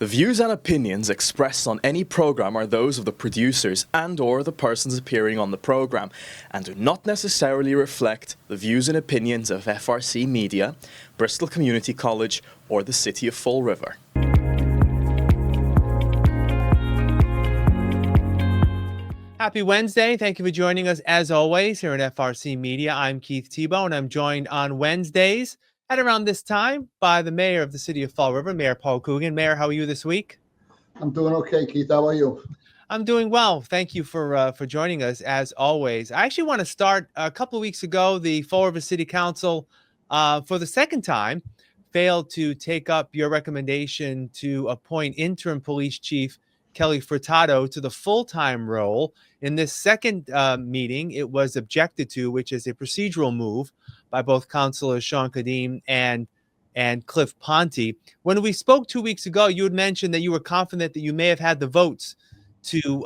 The views and opinions expressed on any program are those of the producers and/or the persons appearing on the program and do not necessarily reflect the views and opinions of FRC Media, Bristol Community College, or the City of Fall River. Happy Wednesday. Thank you for joining us as always here at FRC Media. I'm Keith Tebow and I'm joined on Wednesdays at around this time by the Mayor of the City of Fall River, Mayor Paul Coogan. Mayor, how are you this week? I'm doing okay, Keith. How are you? I'm doing well. Thank you for joining us as always. I actually want to start a couple of weeks ago. The Fall River City Council, for the second time, failed to take up your recommendation to appoint Interim Police Chief Kelly Furtado to the full-time role. In this second meeting, it was objected to, which is a procedural move by both Councilors Sean Kadim and Cliff Ponte. When we spoke 2 weeks ago, you had mentioned that you were confident that you may have had the votes to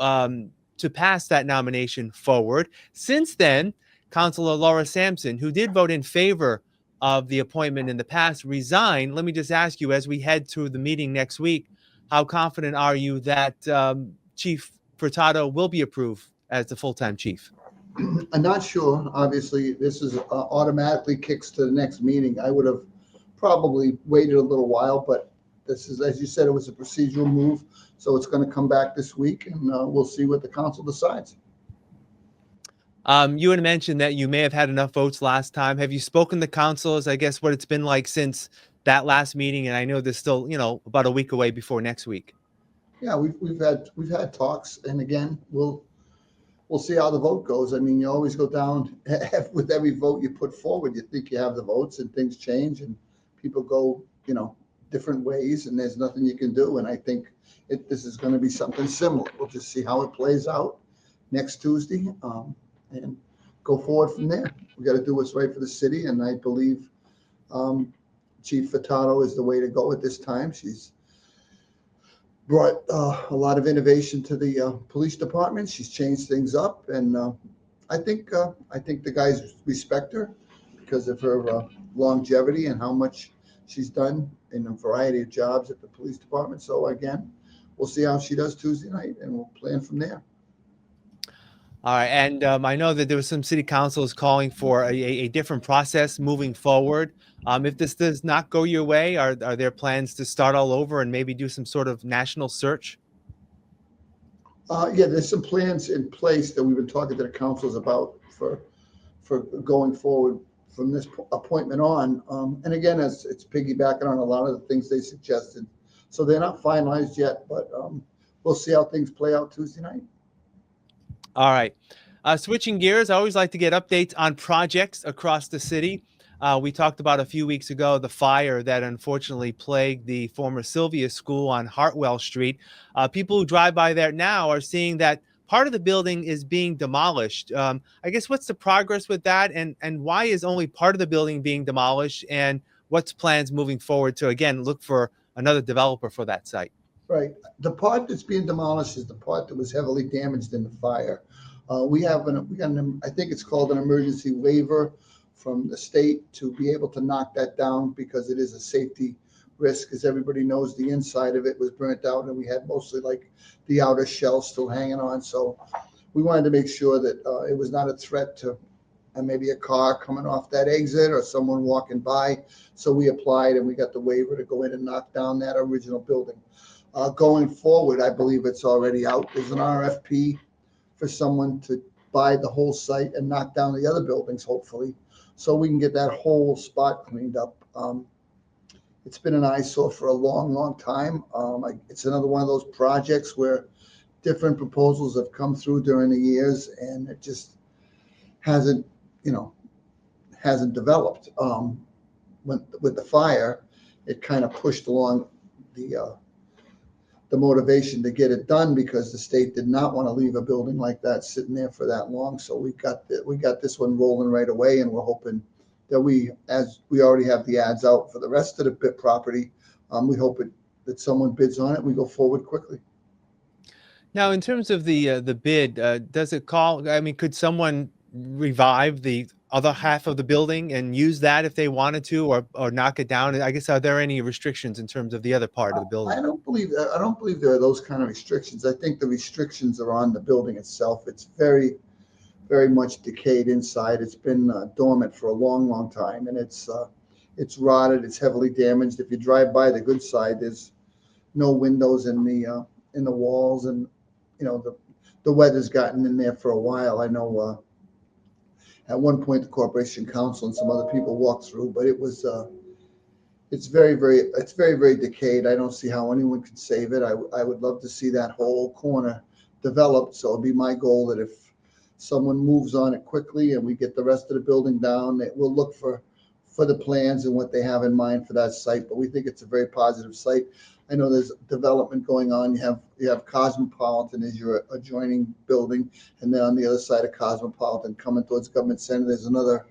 pass that nomination forward. Since then, Councilor Laura Sampson, who did vote in favor of the appointment in the past, resigned. Let me just ask you, as we head to the meeting next week, how confident are you that Chief Furtado will be approved as the full-time chief? I'm not sure. Obviously, this is automatically kicks to the next meeting. I would have probably waited a little while, but this is, as you said, it was a procedural move. So it's going to come back this week, and we'll see what the council decides. You had mentioned that you may have had enough votes last time. Have you spoken to councilors? I guess what it's been like since that last meeting, and I know there's still, about a week away before next week. Yeah, we've had talks, and again, we'll see how the vote goes. I mean, you always go down with every vote you put forward. You think you have the votes, and things change, and people go, different ways, and there's nothing you can do. And I think this is going to be something similar. We'll just see how it plays out next Tuesday, and go forward from there. We got to do what's right for the city, and I believe Chief Furtado is the way to go at this time. She's brought a lot of innovation to the police department. She's changed things up, and I think the guys respect her because of her longevity and how much she's done in a variety of jobs at the police department. So again, we'll see how she does Tuesday night, and we'll plan from there. All right, and I know that there was some city councils calling for a different process moving forward. If this does not go your way, are there plans to start all over and maybe do some sort of national search? Yeah, there's some plans in place that we've been talking to the councils about for going forward from this appointment on. And again, it's piggybacking on a lot of the things they suggested. So they're not finalized yet, but we'll see how things play out Tuesday night. All right. Switching gears, I always like to get updates on projects across the city. We talked about a few weeks ago the fire that unfortunately plagued the former Silvia School on Hartwell Street. People who drive by there now are seeing that part of the building is being demolished. I guess what's the progress with that, and why is only part of the building being demolished, and what's plans moving forward to, again, look for another developer for that site? Right. The part that's being demolished is the part that was heavily damaged in the fire. We got I think it's called an emergency waiver from the state to be able to knock that down because it is a safety risk. As everybody knows, the inside of it was burnt out, and we had mostly like the outer shell still hanging on. So we wanted to make sure that it was not a threat to maybe a car coming off that exit or someone walking by. So we applied, and we got the waiver to go in and knock down that original building. Going forward, I believe it's already out. There's an RFP for someone to buy the whole site and knock down the other buildings, hopefully, so we can get that whole spot cleaned up. It's been an eyesore for a long, long time. It's another one of those projects where different proposals have come through during the years, and it just hasn't developed. With the fire, it kind of pushed along the motivation to get it done because the state did not want to leave a building like that sitting there for that long. So we got this one rolling right away, and we're hoping that as we already have the ads out for the rest of the bit property, we hope that someone bids on it. We go forward quickly. Now, in terms of the bid, does it call? I mean, could someone revive the other half of the building and use that if they wanted to, or knock it down? I guess, are there any restrictions in terms of the other part of the building? I don't believe there are those kind of restrictions. I think the restrictions are on the building itself. It's very, very much decayed inside. It's been dormant for a long, long time, and it's rotted. It's heavily damaged. If you drive by the good side, there's no windows in the walls, and the weather's gotten in there for a while. I know at one point the Corporation Council and some other people walked through, but it's very, very decayed. I don't see how anyone could save it. I would love to see that whole corner developed. So it'll be my goal that if someone moves on it quickly and we get the rest of the building down, that we'll look for the plans and what they have in mind for that site. But we think it's a very positive site. I know there's development going on. You have Cosmopolitan as your adjoining building, and then on the other side of Cosmopolitan, coming towards Government Center, there's another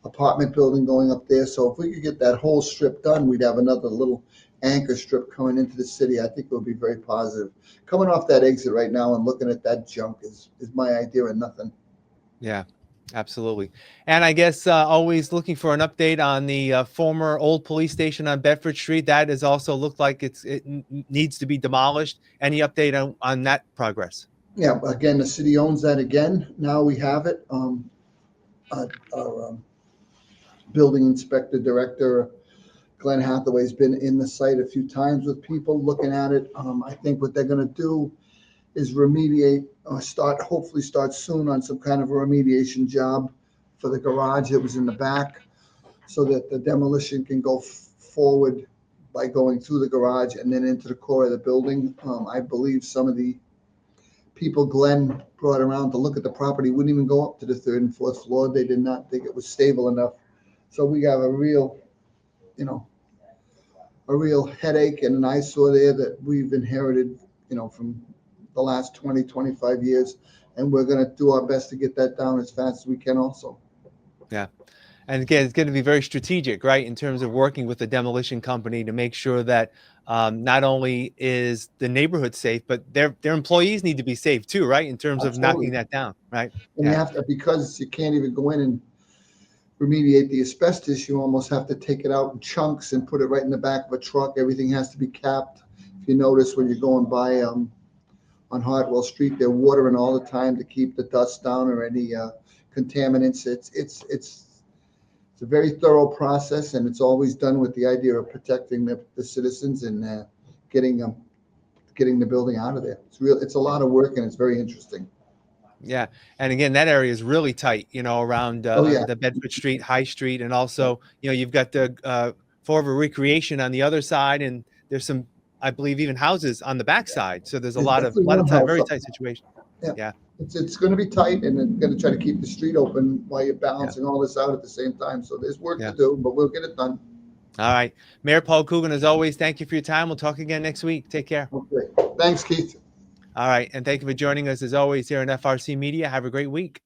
apartment building going up there. So if we could get that whole strip done, we'd have another little anchor strip coming into the city. I think it would be very positive. Coming off that exit right now and looking at that junk is my idea and nothing. Yeah, absolutely. And I guess always looking for an update on the former old police station on Bedford Street. That has also looked like it needs to be demolished. Any update on that progress? Yeah, again, the city owns that again. Now we have it. Our building inspector director, Glenn Hathaway, has been in the site a few times with people looking at it. I think what they're going to do is remediate, hopefully start soon on some kind of a remediation job for the garage that was in the back, so that the demolition can go forward by going through the garage and then into the core of the building. I believe some of the people Glenn brought around to look at the property wouldn't even go up to the third and fourth floor. They did not think it was stable enough. So we have a real headache and an eyesore there that we've inherited, from the last 20, 25 years. And we're going to do our best to get that down as fast as we can also. Yeah. And again, it's going to be very strategic, right, in terms of working with the demolition company to make sure that not only is the neighborhood safe, but their employees need to be safe too, right, in terms of knocking that down, right? And you have to, because you can't even go in and remediate the asbestos, you almost have to take it out in chunks and put it right in the back of a truck. Everything has to be capped. If you notice when you're going by on Hartwell Street, they're watering all the time to keep the dust down or any contaminants. It's a very thorough process, and it's always done with the idea of protecting the citizens and getting the building out of there. It's a lot of work, and it's very interesting. Yeah. And again, that area is really tight, around the Bedford Street, High Street. And also, you've got the Forever Recreation on the other side. And there's some, I believe, even houses on the backside. So there's a lot of tight, very tight situation. Yeah. It's going to be tight, and it's going to try to keep the street open while you're balancing all this out at the same time. So there's work to do, but we'll get it done. All right. Mayor Paul Coogan, as always, thank you for your time. We'll talk again next week. Take care. Okay. Thanks, Keith. All right. And thank you for joining us, as always, here on FRC Media. Have a great week.